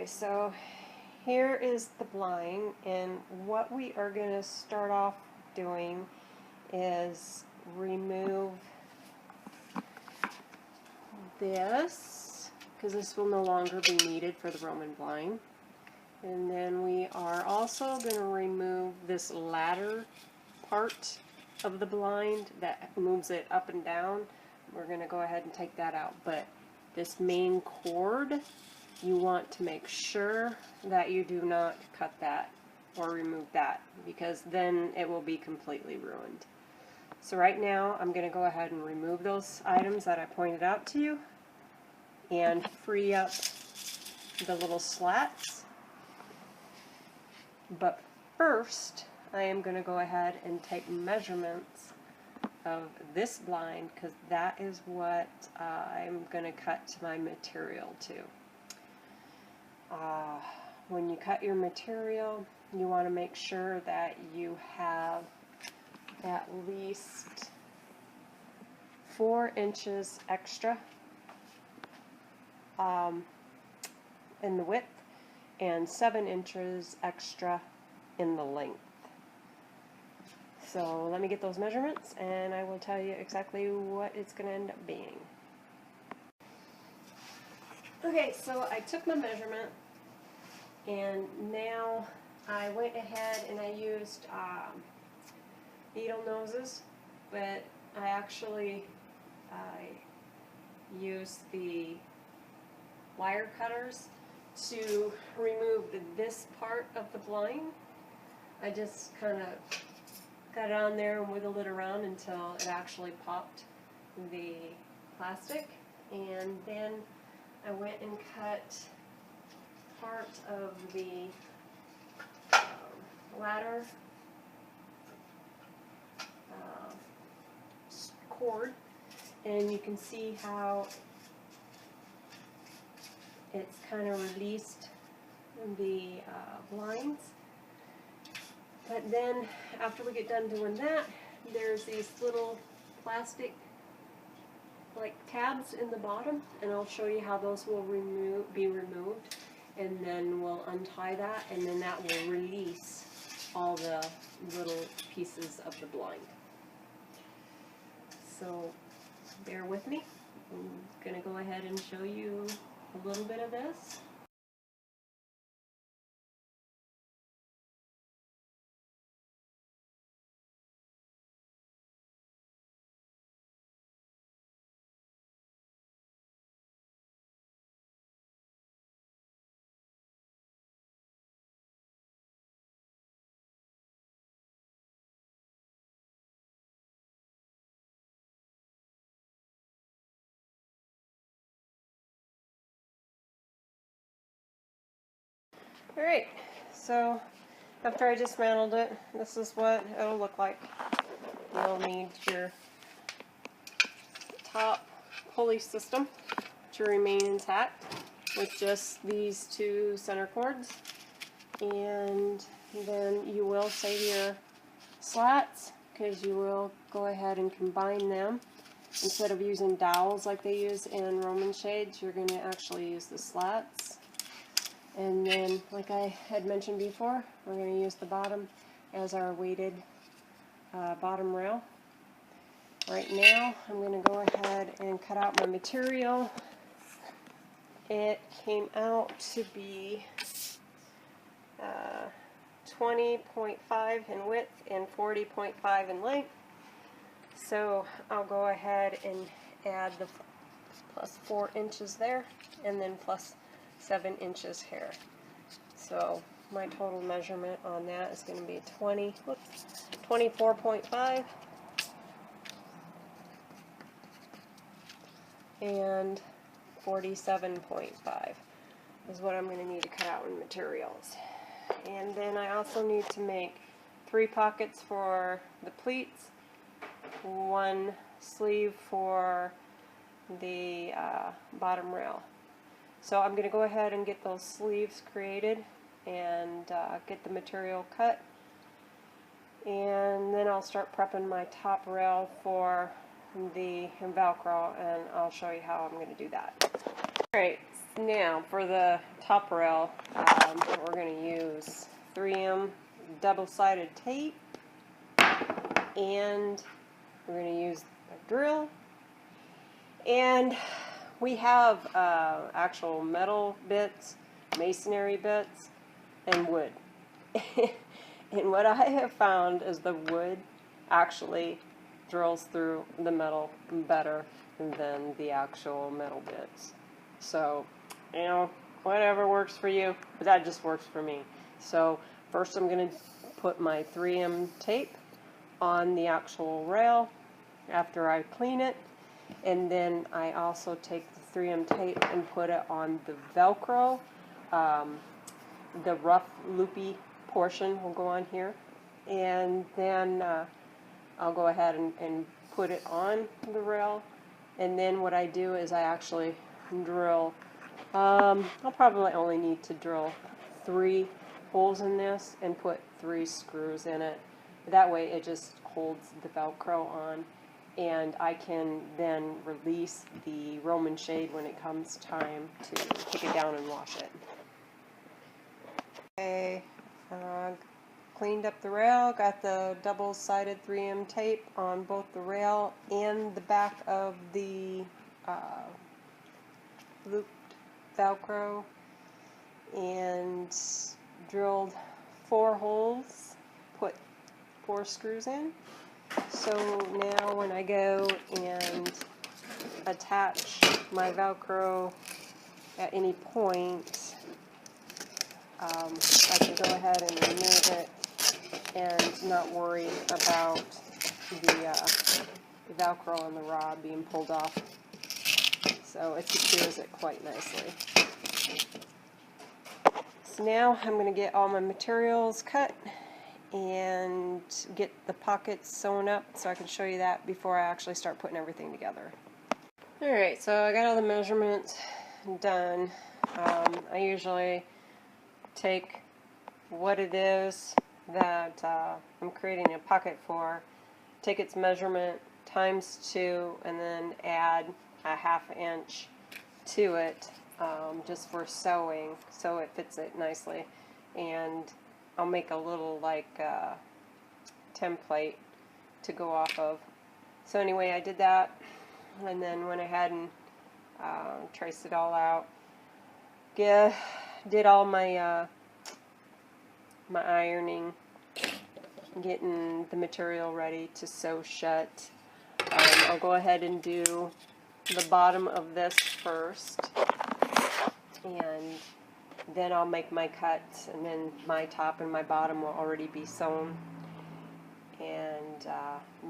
Okay, so here is the blind, and what we are going to start off doing is remove this, because this will no longer be needed for the Roman blind. And then we are also going to remove this ladder part of the blind that moves it up and down. We're going to go ahead and take that out, but this main cord, you want to make sure that you do not cut that or remove that, because then it will be completely ruined. So right now I'm going to go ahead and remove those items that I pointed out to you and free up the little slats. But first I am going to go ahead and take measurements of this blind, because that is what I'm going to cut to my material to. When you cut your material, you want to make sure that you have at least 4 inches extra in the width and 7 inches extra in the length. So let me get those measurements and I will tell you exactly what it's going to end up being. Okay, so I took my measurement, and now I went ahead and I used needle noses, but I actually used the wire cutters to remove this part of the blind. I just kind of got it on there and wiggled it around until it actually popped the plastic, and then I went and cut part of the ladder cord, and you can see how it's kind of released the blinds. But then after we get done doing that, there's these little plastic like tabs in the bottom, and I'll show you how those will be removed, and then we'll untie that, and then that will release all the little pieces of the blind. So bear with me. I'm going to go ahead and show you a little bit of this. Alright, so after I dismantled it, this is what it'll look like. You'll need your top pulley system to remain intact with just these 2 center cords, and then you will save your slats, because you will go ahead and combine them. Instead of using dowels like they use in Roman shades, you're going to actually use the slats. And then, like I had mentioned before, we're going to use the bottom as our weighted bottom rail. Right now, I'm going to go ahead and cut out my material. It came out to be 20.5 in width and 40.5 in length. So I'll go ahead and add the plus 4 inches there, and then plus 7 inches here. So my total measurement on that is going to be 24.5 and 47.5 is what I'm going to need to cut out in materials. And then I also need to make 3 pockets for the pleats, 1 sleeve for the bottom rail. So I'm going to go ahead and get those sleeves created and get the material cut, and then I'll start prepping my top rail for the Velcro, and I'll show you how I'm going to do that. Alright, Now for the top rail, we're going to use 3M double-sided tape, and we're going to use a drill, and we have actual metal bits, masonry bits, and wood. And what I have found is the wood actually drills through the metal better than the actual metal bits. So, you know, whatever works for you, but that just works for me. So first I'm going to put my 3M tape on the actual rail after I clean it, and then I also take the 3M tape and put it on the Velcro. The rough loopy portion will go on here, and then I'll go ahead and put it on the rail, and then what I do is I actually drill, I'll probably only need to drill 3 holes in this and put 3 screws in it. That way it just holds the Velcro on, and I can then release the Roman shade when it comes time to take it down and wash it. Okay, cleaned up the rail, got the double-sided 3M tape on both the rail and the back of the looped Velcro, and drilled 4 holes, put 4 screws in. So now when I go and attach my Velcro at any point, I can go ahead and remove it and not worry about the Velcro on the rod being pulled off. So it secures it quite nicely. So now I'm going to get all my materials cut and get the pockets sewn up so I can show you that before I actually start putting everything together. Alright, so I got all the measurements done. I usually take what it is that I'm creating a pocket for, take its measurement times 2, and then add a 1/2 inch to it just for sewing so it fits it nicely. And I'll make a little like template to go off of. So anyway, I did that, and then went ahead and traced it all out. Did all my my ironing, getting the material ready to sew shut. I'll go ahead and do the bottom of this first, and then I'll make my cuts, and then my top and my bottom will already be sewn, and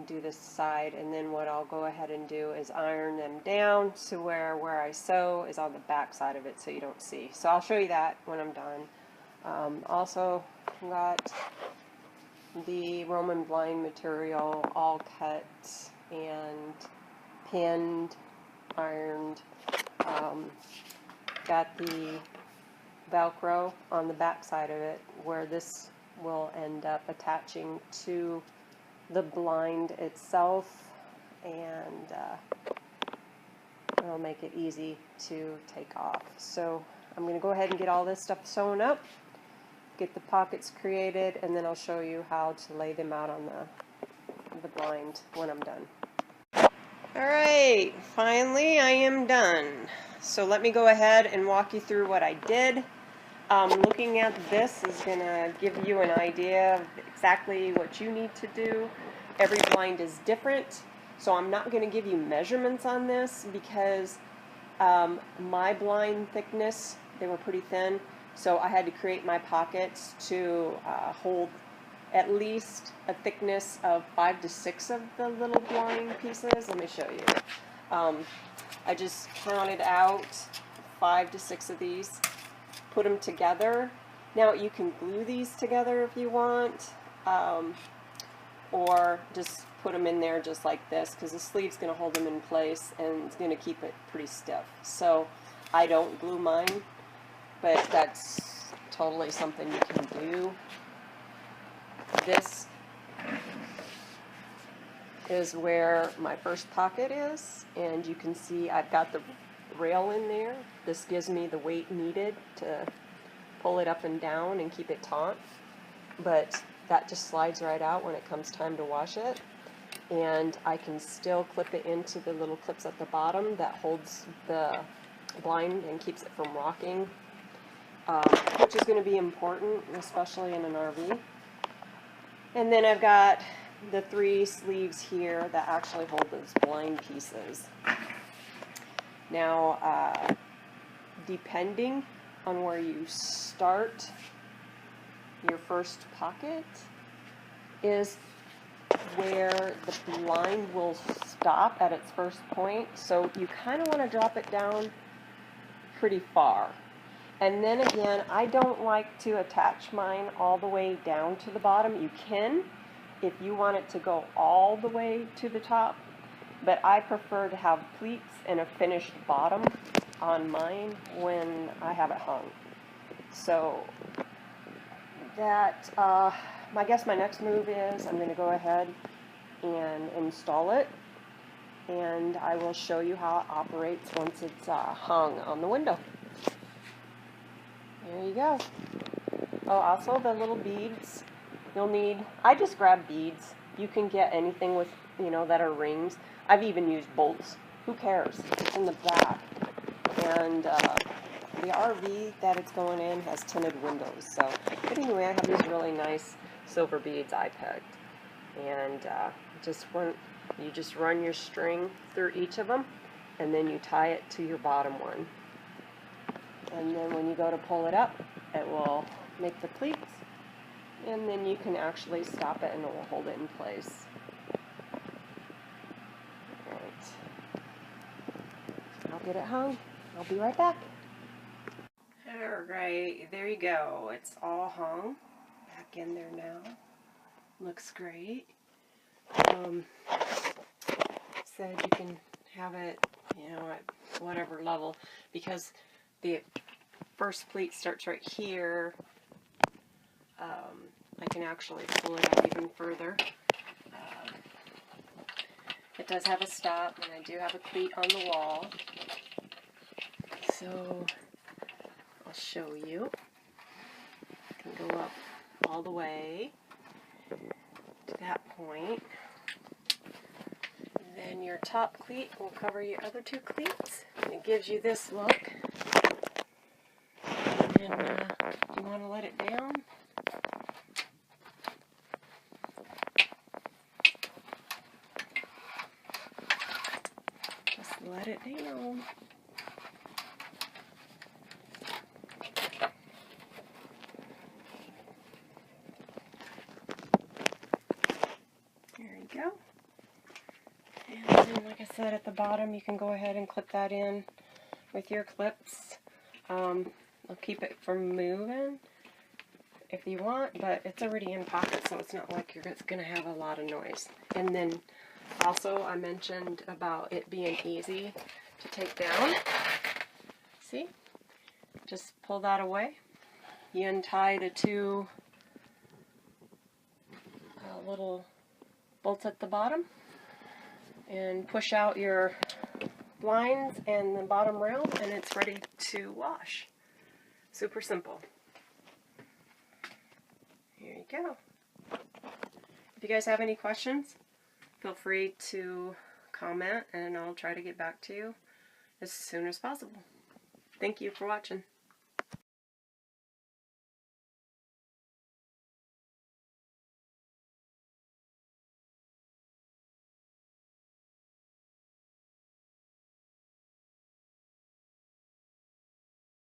do this side, and then what I'll go ahead and do is iron them down so where I sew is on the back side of it so you don't see. So I'll show you that when I'm done. Also got the Roman blind material all cut and pinned, ironed. Got the Velcro on the back side of it where this will end up attaching to the blind itself, and it'll make it easy to take off. So I'm going to go ahead and get all this stuff sewn up, get the pockets created, and then I'll show you how to lay them out on the blind when I'm done. Alright, finally I am done. So let me go ahead and walk you through what I did. Looking at this is going to give you an idea of exactly what you need to do. Every blind is different, so I'm not going to give you measurements on this because my blind thickness, they were pretty thin, so I had to create my pockets to hold at least a thickness of 5 to 6 of the little blind pieces. Let me show you. I just counted out 5 to 6 of these, put them together. Now you can glue these together if you want, or just put them in there just like this, because the sleeve's going to hold them in place and it's going to keep it pretty stiff. So I don't glue mine, but that's totally something you can do. This is where my first pocket is, and you can see I've got the rail in there. This gives me the weight needed to pull it up and down and keep it taut, but that just slides right out when it comes time to wash it. And I can still clip it into the little clips at the bottom that holds the blind and keeps it from rocking, which is going to be important, especially in an RV. And then I've got the 3 sleeves here that actually hold those blind pieces. Now, depending on where you start your first pocket is where the blind will stop at its first point. So you kind of want to drop it down pretty far. And then again, I don't like to attach mine all the way down to the bottom. You can if you want it to go all the way to the top, but I prefer to have pleats and a finished bottom on mine when I have it hung. So that, I guess my next move is I'm going to go ahead and install it, and I will show you how it operates once it's hung on the window. There you go. Oh, also the little beads you'll need. I just grab beads. You can get anything with, you know, that are rings. I've even used bolts. Who cares? It's in the back. And the RV that it's going in has tinted windows. So, but anyway, I have these really nice silver beads I picked. And you just run your string through each of them, and then you tie it to your bottom one. And then when you go to pull it up, it will make the pleats, and then you can actually stop it and it will hold it in place. Alright. I'll get it hung. I'll be right back. Alright, there you go. It's all hung. Back in there now. Looks great. Said you can have it, you know, at whatever level, because the first pleat starts right here. I can actually pull it up even further. It does have a stop, and I do have a cleat on the wall. So I'll show you. I can go up all the way to that point. Then your top cleat will cover your other 2 cleats. It gives you this look. And you want to let it down. Just let it down. There you go. And then, like I said, at the bottom you can go ahead and clip that in with your clips. I'll keep it from moving if you want, but it's already in pocket, so it's not like it's going to have a lot of noise. And then also I mentioned about it being easy to take down. See? Just pull that away. You untie the 2 little bolts at the bottom and push out your blinds and the bottom rail, and it's ready to wash. Super simple. Here you go. If you guys have any questions, feel free to comment and I'll try to get back to you as soon as possible. Thank you for watching.